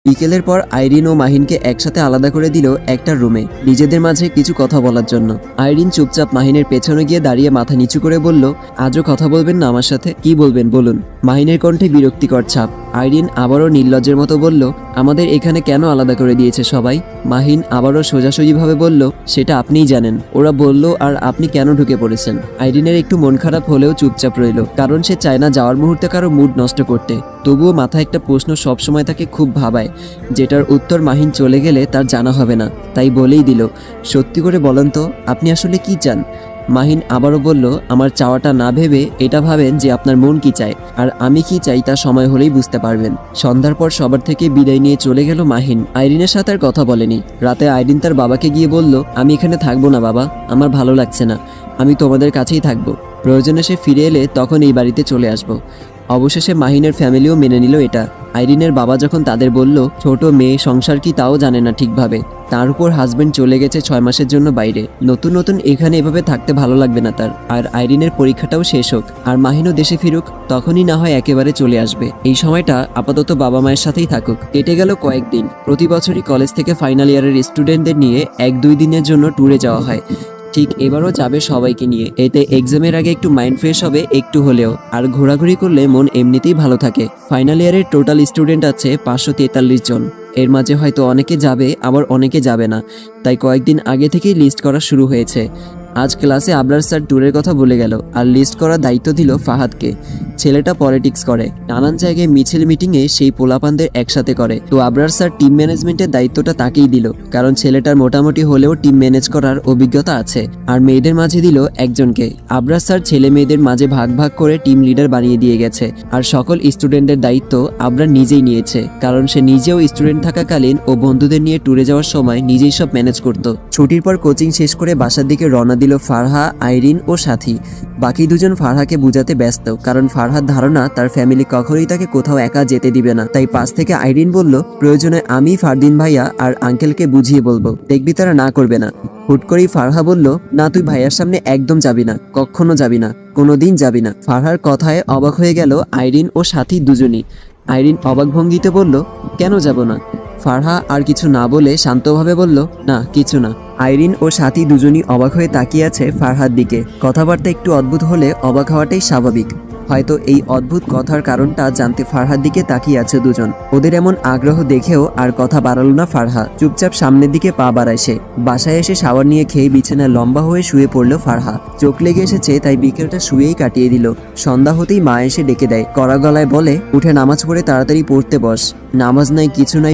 বিকেলের পর আইরিন ও মাহিনকে একসাথে আলাদা করে দিল একটা রুমে নিজেদের মাঝে কিছু কথা বলার জন্য। আইরিন চুপচাপ মাহিনের পেছনে গিয়ে দাঁড়িয়ে মাথা নিচু করে বলল, আজও কথা বলবেন না আমার সাথে? কি বলবেন বলুন। মাহিনের কণ্ঠে বিরক্তিকর ছাপ। আইরিন আবারও নির্লজ্জের মতো বলল, আমাদের এখানে কেন আলাদা করে দিয়েছে সবাই? মাহিন আবারও সোজাসুজিভাবে বলল, সেটা আপনিই জানেন। ওরা বলল আর আপনি কেন ঢুকে পড়েছেন? আইরিনের একটু মন খারাপ হলেও চুপচাপ রইল, কারণ সে চায় না যাওয়ার মুহূর্তে কারো মুড নষ্ট করতে। তবুও মাথায় একটা প্রশ্ন সবসময় তাকে খুব ভাবায়, যেটার উত্তর মাহিন চলে গেলে তার জানা হবে না। তাই বলেই দিল, সত্যি করে বলেন তো, আপনি আসলে কি চান? মাহিন আবারও বলল, আমার চাওয়াটা না ভেবে এটা ভাবেন যে আপনার মন কি চায়, আর আমি কি চাই তা সময় হলেই বুঝতে পারবেন। সন্ধ্যার পর সবার থেকে বিদায় নিয়ে চলে গেল মাহিন। আইরিনের সাথে আর কথা বলেনি। রাতে আইরিন তার বাবাকে গিয়ে বলল, আমি এখানে থাকবো না বাবা, আমার ভালো লাগছে না, আমি তোমাদের কাছেই থাকবো। প্রয়োজনে সে ফিরে এলে তখন এই বাড়িতে চলে আসবো। অবশেষে মাহিনের ফ্যামিলিও মেনে নিল এটা। আইরিনের বাবা যখন তাদের বলল, ছোট মেয়ে সংসার কি তাও জানে না ঠিকভাবে, তার উপর হাজবেন্ড চলে গেছে 6 মাসের জন্য বাইরে, নতুন নতুন এখানে এভাবে থাকতে ভালো লাগবে না তার। আর আইরিনের পরীক্ষাটাও শেষ হোক আর মাহিনও দেশে ফিরুক, তখনই না হয় একেবারে চলে আসবে। এই সময়টা আপাতত বাবা মায়ের সাথেই থাকুক। কেটে গেল কয়েকদিন। প্রতি বছরই কলেজ থেকে ফাইনাল ইয়ারের স্টুডেন্টদের নিয়ে 1-2 দিনের জন্য ট্যুরে যাওয়া হয়। ঠিক এবারও যাবে সবাইকে নিয়ে। এতে এক্সামের আগে একটু মাইন্ড ফ্রেশ হবে একটু হলেও, আর ঘোরাঘুরি করলে মন এমনিতেই ভালো থাকে। ফাইনাল ইয়ারের টোটাল স্টুডেন্ট আছে 543 জন। এর মাঝে হয়তো অনেকে যাবে আবার অনেকে যাবে না, তাই কয়েকদিন আগে থেকেই লিস্ট করা শুরু হয়েছে। আজ ক্লাসে আবরার স্যার ট্যুরের কথা বলে গেল, আর লিস্ট করার দায়িত্ব দিল ফাহাদকে। ছেলেটা পলিটিক্স করে, নানান জায়গায় মিছিল মিটিংয়ে সেই পোলাপানদের একসাথে করে। তো আবরার স্যার টিম ম্যানেজমেন্টের দায়িত্বটা তাকেই দিল, কারণ ছেলেটার মোটামুটি হলেও টিম ম্যানেজ করার অভিজ্ঞতা আছে। আর মেয়েদের মাঝে দিল একজনকে। আবরার স্যার ছেলে মেয়েদের মাঝে ভাগ ভাগ করে টিম লিডার বানিয়ে দিয়ে গেছে। আর সকল স্টুডেন্টের দায়িত্ব আবরার নিজেই নিয়েছে, কারণ সে নিজেও স্টুডেন্ট থাকাকালীন ও বন্ধুদের নিয়ে ট্যুরে যাওয়ার সময় নিজেই সব ম্যানেজ করত। ছুটির পর কোচিং শেষ করে বাসার দিকে রওনা দিল ফারহা, আইরিন ও সাথী। বাকি দুজন ফারহাকে বুঝাতে ব্যস্ত, কারণ ফারহার ধারণা তার ফ্যামিলি কখনোই তাকে কোথাও একা যেতে দিবে না। তাই পাশ থেকে আইরিন বলল, প্রয়োজনে আমি ফারদিন ভাইয়া আর আঙ্কেলকে বুঝিয়ে বলবো, দেখবি তারা না করবে না। হুট করেই ফারহা বলল, না তুই ভাইয়ার সামনে একদম যাবি না, কখনো যাবি না, কোনোদিন যাবি না। ফারহার কথায় অবাক হয়ে গেল আইরিন ও সাথী দুজনই। আইরিন অবাক ভঙ্গিতে বলল, কেন যাব না? ফারহা আর কিছু না বলে শান্তভাবে বলল, না কিছু না। আইরিন ও সাথী দুজনই অবাক হয়ে তাকিয়ে আছে ফারহার দিকে। কথাবার্তা একটু অদ্ভুত হলে অবাক হওয়াটাই স্বাভাবিক। হয়তো এই অদ্ভুত কথার কারণটা জানতে ফারহার দিকে তাকিয়ে আছে দুজন। ওদের এমন আগ্রহ দেখেও আর কথা বাড়ালো না ফারহা, চুপচাপ সামনের দিকে পা বাড়ায় সে। বাসায় এসে শাওয়ার নিয়ে খেয়ে বিছানায় লম্বা হয়ে শুয়ে পড়ল ফারহা। চোখ লেগে এসেছে তাই বিকেলটা শুয়েই কাটিয়ে দিল। সন্ধ্যা হতেই মা এসে ডেকে দেয়, কড়া গলায় বলে, উঠে নামাজ পড়ে তাড়াতাড়ি পড়তে বস, নামাজ নাই কিছু নাই।